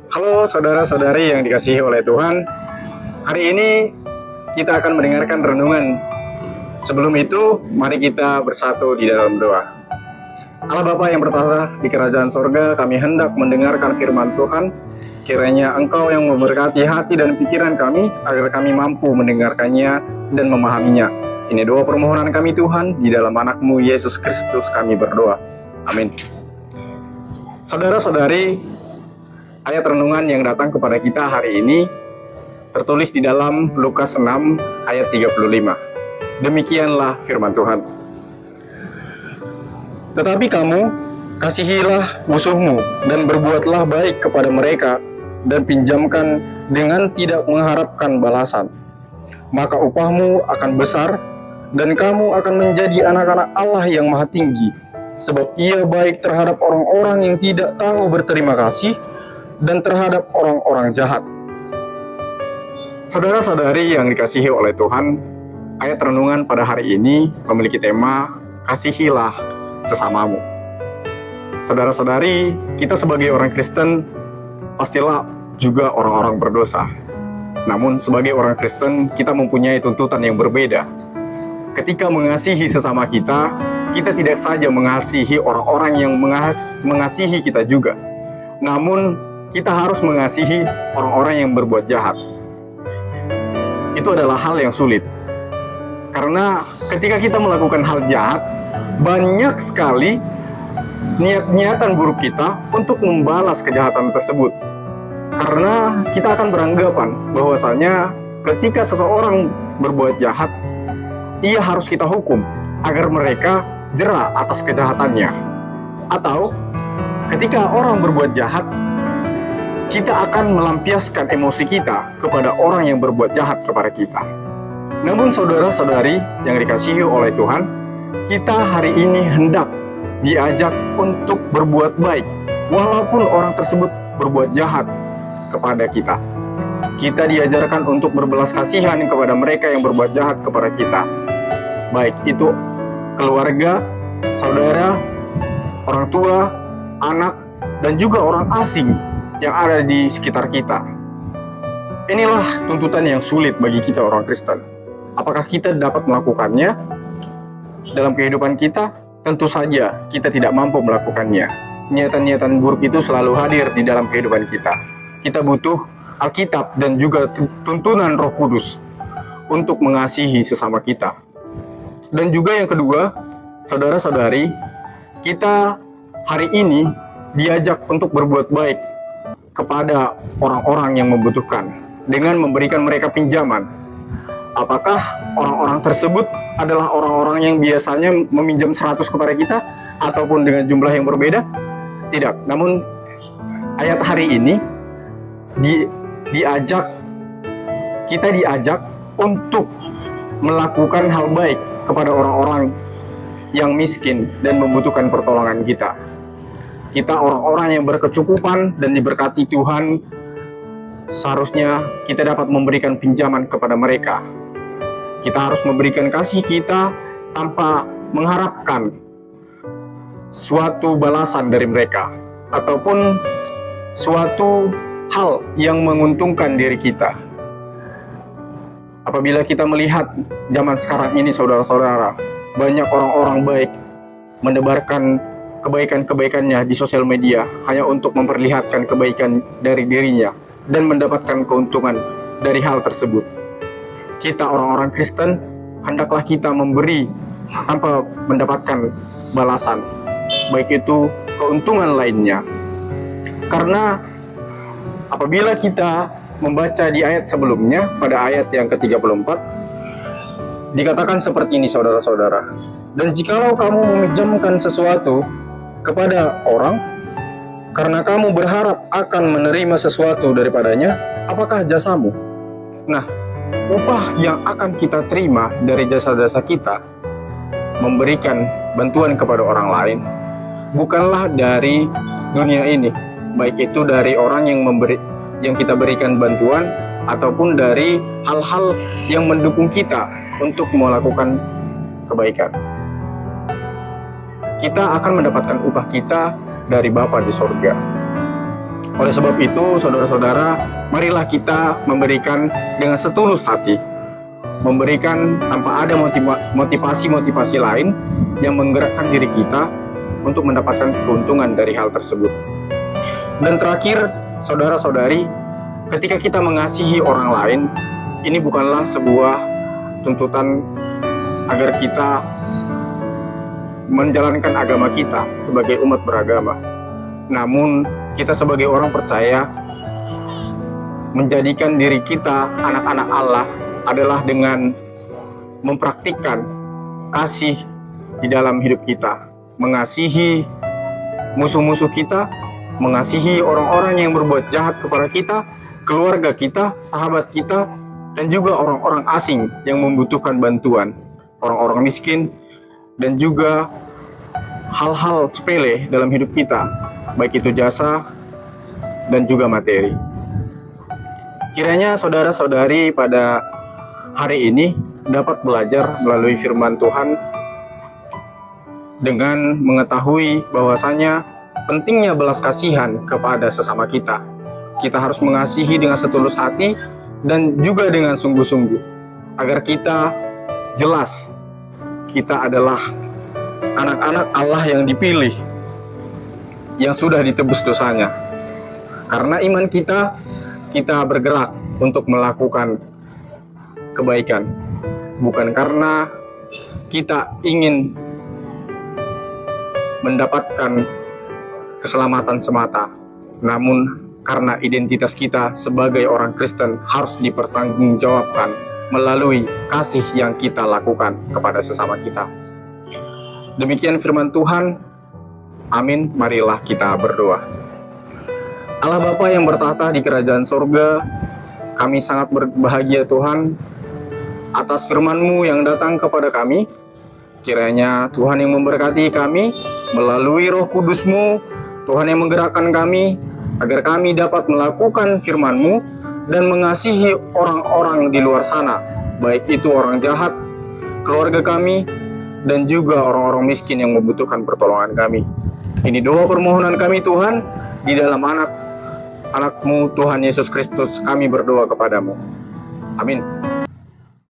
Halo saudara-saudari yang dikasihi oleh Tuhan. Hari ini kita akan mendengarkan renungan. Sebelum itu, mari kita bersatu di dalam doa. Allah Bapa yang bertahta di kerajaan sorga, kami hendak mendengarkan firman Tuhan. Kiranya Engkau yang memberkati hati dan pikiran kami, agar kami mampu mendengarkannya dan memahaminya. Ini doa permohonan kami Tuhan, di dalam anak-Mu Yesus Kristus kami berdoa. Amin. Saudara-saudari, ayat renungan yang datang kepada kita hari ini tertulis di dalam Lukas 6 ayat 35. Demikianlah firman Tuhan. Tetapi kamu kasihilah musuhmu dan berbuatlah baik kepada mereka dan pinjamkan dengan tidak mengharapkan balasan. Maka upahmu akan besar dan kamu akan menjadi anak-anak Allah yang Maha Tinggi, sebab Ia baik terhadap orang-orang yang tidak tahu berterima kasih dan terhadap orang-orang jahat. Saudara-saudari yang dikasihi oleh Tuhan, ayat renungan pada hari ini memiliki tema kasihilah sesamamu. Saudara-saudari, kita sebagai orang Kristen pastilah juga orang-orang berdosa. Namun sebagai orang Kristen, kita mempunyai tuntutan yang berbeda. Ketika mengasihi sesama kita tidak saja mengasihi orang-orang yang mengasihi kita juga, namun kita harus mengasihi orang-orang yang berbuat jahat. Itu adalah hal yang sulit. Karena ketika kita melakukan hal jahat, banyak sekali niatan buruk kita untuk membalas kejahatan tersebut. Karena kita akan beranggapan bahwasanya ketika seseorang berbuat jahat, ia harus kita hukum agar mereka jera atas kejahatannya. Atau ketika orang berbuat jahat, kita akan melampiaskan emosi kita kepada orang yang berbuat jahat kepada kita. Namun saudara-saudari yang dikasihi oleh Tuhan, kita hari ini hendak diajak untuk berbuat baik, walaupun orang tersebut berbuat jahat kepada kita. Kita diajarkan untuk berbelas kasihan kepada mereka yang berbuat jahat kepada kita. Baik itu keluarga, saudara, orang tua, anak, dan juga orang asing yang ada di sekitar kita. Inilah tuntutan yang sulit bagi kita orang Kristen. Apakah kita dapat melakukannya dalam kehidupan kita? Tentu saja kita tidak mampu melakukannya. Niatan-niatan buruk itu selalu hadir di dalam kehidupan kita. Kita butuh Alkitab dan juga tuntunan Roh Kudus untuk mengasihi sesama kita. Dan juga yang kedua, saudara-saudari, kita hari ini diajak untuk berbuat baik kepada orang-orang yang membutuhkan dengan memberikan mereka pinjaman. Apakah orang-orang tersebut adalah orang-orang yang biasanya meminjam 100 kepada kita ataupun dengan jumlah yang berbeda? Tidak. Namun ayat hari ini kita diajak untuk melakukan hal baik kepada orang-orang yang miskin dan membutuhkan pertolongan kita. Kita orang-orang yang berkecukupan dan diberkati Tuhan, seharusnya kita dapat memberikan pinjaman kepada mereka. Kita harus memberikan kasih kita tanpa mengharapkan suatu balasan dari mereka ataupun suatu hal yang menguntungkan diri kita. Apabila kita melihat zaman sekarang ini, saudara-saudara, banyak orang-orang baik menebarkan kebaikan-kebaikannya di sosial media hanya untuk memperlihatkan kebaikan dari dirinya dan mendapatkan keuntungan dari hal tersebut. Kita orang-orang Kristen, hendaklah kita memberi tanpa mendapatkan balasan, baik itu keuntungan lainnya. Karena apabila kita membaca di ayat sebelumnya, pada ayat yang ke-34, dikatakan seperti ini, saudara-saudara. Dan jikalau kamu meminjamkan sesuatu kepada orang, karena kamu berharap akan menerima sesuatu daripadanya, apakah jasamu? Nah, upah yang akan kita terima dari jasa-jasa kita, memberikan bantuan kepada orang lain, bukanlah dari dunia ini, baik itu dari orang yang kita berikan bantuan ataupun dari hal-hal yang mendukung kita untuk melakukan kebaikan. Kita akan mendapatkan upah kita dari Bapa di sorga. Oleh sebab itu, saudara-saudara, marilah kita memberikan dengan setulus hati, memberikan tanpa ada motivasi-motivasi lain yang menggerakkan diri kita untuk mendapatkan keuntungan dari hal tersebut. Dan terakhir, saudara-saudari, ketika kita mengasihi orang lain, ini bukanlah sebuah tuntutan agar kita menjalankan agama kita sebagai umat beragama. Namun, kita sebagai orang percaya menjadikan diri kita anak-anak Allah adalah dengan mempraktikkan kasih di dalam hidup kita, mengasihi musuh-musuh kita, mengasihi orang-orang yang berbuat jahat kepada kita, keluarga kita, sahabat kita, dan juga orang-orang asing yang membutuhkan bantuan, orang-orang miskin, dan juga hal-hal sepele dalam hidup kita, baik itu jasa dan juga materi. Kiranya saudara-saudari pada hari ini dapat belajar melalui firman Tuhan dengan mengetahui bahwasanya pentingnya belas kasihan kepada sesama kita. Kita harus mengasihi dengan setulus hati dan juga dengan sungguh-sungguh, agar kita jelas kita adalah anak-anak Allah yang dipilih, yang sudah ditebus dosanya. Karena iman kita bergerak untuk melakukan kebaikan, bukan karena kita ingin mendapatkan keselamatan semata, namun karena identitas kita sebagai orang Kristen harus dipertanggungjawabkan melalui kasih yang kita lakukan kepada sesama kita. Demikian firman Tuhan. Amin. Marilah kita berdoa. Allah Bapa yang bertahta di kerajaan sorga, kami sangat berbahagia Tuhan atas firman-Mu yang datang kepada kami. Kiranya Tuhan yang memberkati kami melalui Roh Kudus-Mu, Tuhan yang menggerakkan kami agar kami dapat melakukan firman-Mu dan mengasihi orang-orang di luar sana, baik itu orang jahat, keluarga kami, dan juga orang-orang miskin yang membutuhkan pertolongan kami. Ini doa permohonan kami Tuhan, di dalam anak-Mu Tuhan Yesus Kristus kami berdoa kepadamu. Amin.